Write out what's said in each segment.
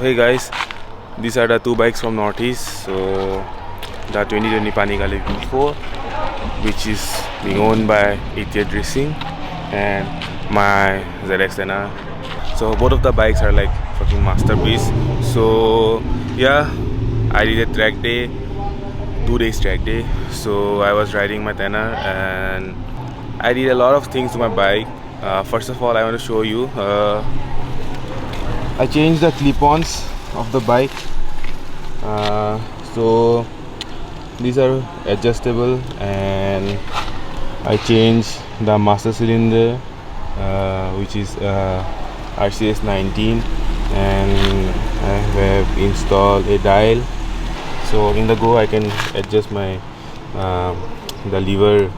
hey guys, these are the two bikes from Northeast. So the 2020 Panigale V4, which is being owned by 88 Racing, and my ZX10R. So both of the bikes are like fucking masterpiece. So yeah, I did a track day, 2 days track day. So I was riding my 10R and I did a lot of things to my bike. First of all, I want to show you. I changed the clip-ons of the bike. So these are adjustable, and I changed the master cylinder, which is RCS 19, and I have installed a dial. So in the go I can adjust my the lever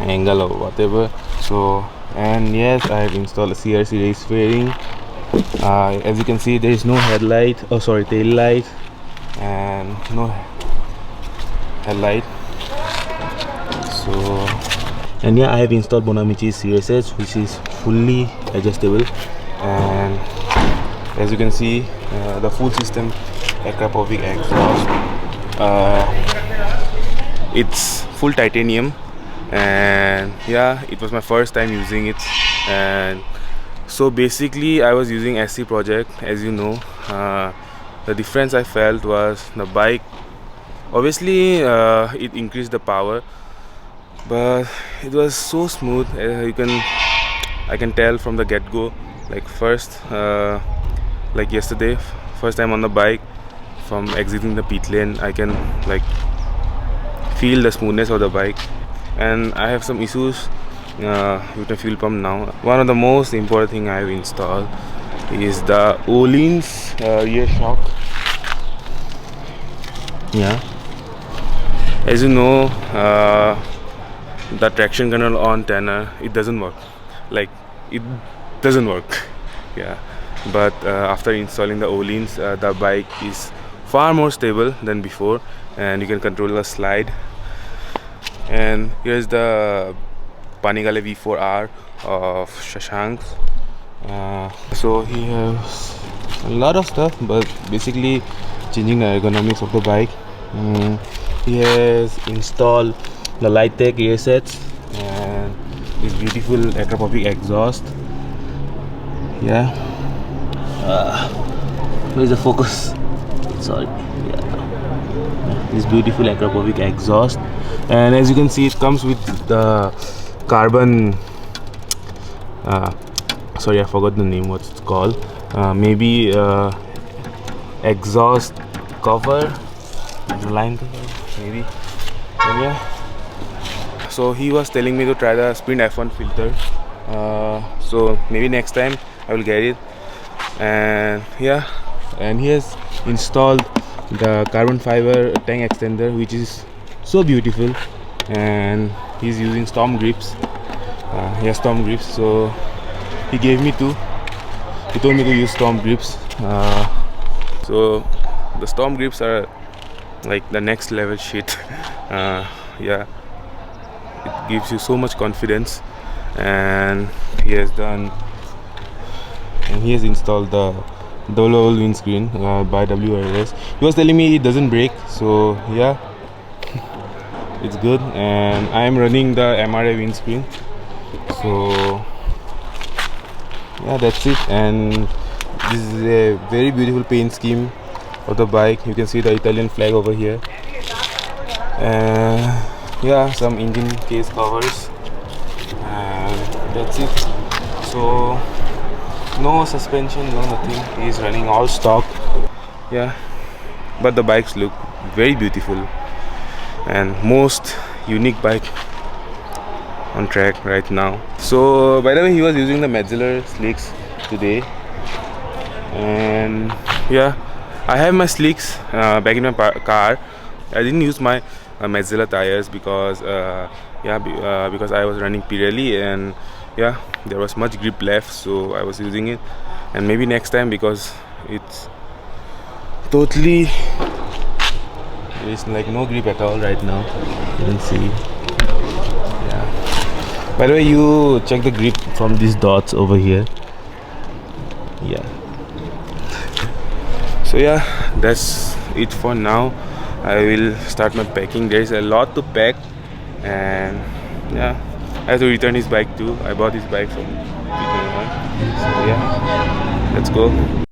angle or whatever. So, and yes, I have installed a CRC race fairing. As you can see, there is no headlight, tail light, and no headlight. So, and yeah, I have installed Bonamichi CSS, which is fully adjustable, and as you can see, the full system Akrapovic exhaust. It's full titanium, and yeah, it was my first time using it. And so basically I was using SC Project, as you know. The difference I felt was the bike, obviously it increased the power, but it was so smooth. I can tell from the get-go. Like first, like yesterday, first time on the bike, from exiting the pit lane, I can like feel the smoothness of the bike. And I have some issues with the fuel pump now. One of the most important thing I have installed is the Öhlins rear shock. Yeah, as you know, the traction control on 10R, it doesn't work. Like, it doesn't work. Yeah, but after installing the Öhlins, the bike is far more stable than before, and you can control the slide. And here's the Panigale V4R of Shashank. So he has a lot of stuff, but basically changing the ergonomics of the bike. He has installed the Lightech gear sets and this beautiful Akrapovic exhaust. Yeah. Where's the focus? Sorry. Yeah. This beautiful Akrapovic exhaust, and as you can see, it comes with the carbon. Sorry, I forgot the name. What's it called? Maybe exhaust cover, line cover, maybe. And yeah. So he was telling me to try the Sprint F1 filter. So maybe next time I will get it. And yeah, and he has installed the carbon fiber tank extender, which is so beautiful, and he's using Storm grips. He has Storm grips, so he gave me two. He told me to use Storm grips. So the Storm grips are like the next level shit. Yeah, it gives you so much confidence. And he has installed the double windscreen by WRS. He was telling me it doesn't break, so yeah, it's good. And I am running the MRA windscreen, so yeah, that's it. And this is a very beautiful paint scheme of the bike. You can see the Italian flag over here. Yeah, some engine case covers, and that's it. So no suspension, no nothing. He is running all stock. Yeah, but the bikes look very beautiful, and most unique bike on track right now. So by the way, he was using the Metzeler slicks today, and yeah, I have my slicks back in my car. I didn't use my Metzeler tires because because I was running Pirelli, and yeah, there was much grip left, so I was using it. And maybe next time, because it's totally, there is like no grip at all right now. You can see. Yeah. By the way, you check the grip from these dots over here. Yeah. So yeah, that's it for now. I will start my packing. There is a lot to pack, and yeah, I have to return his bike too. I bought his bike from Peter. So yeah, let's go.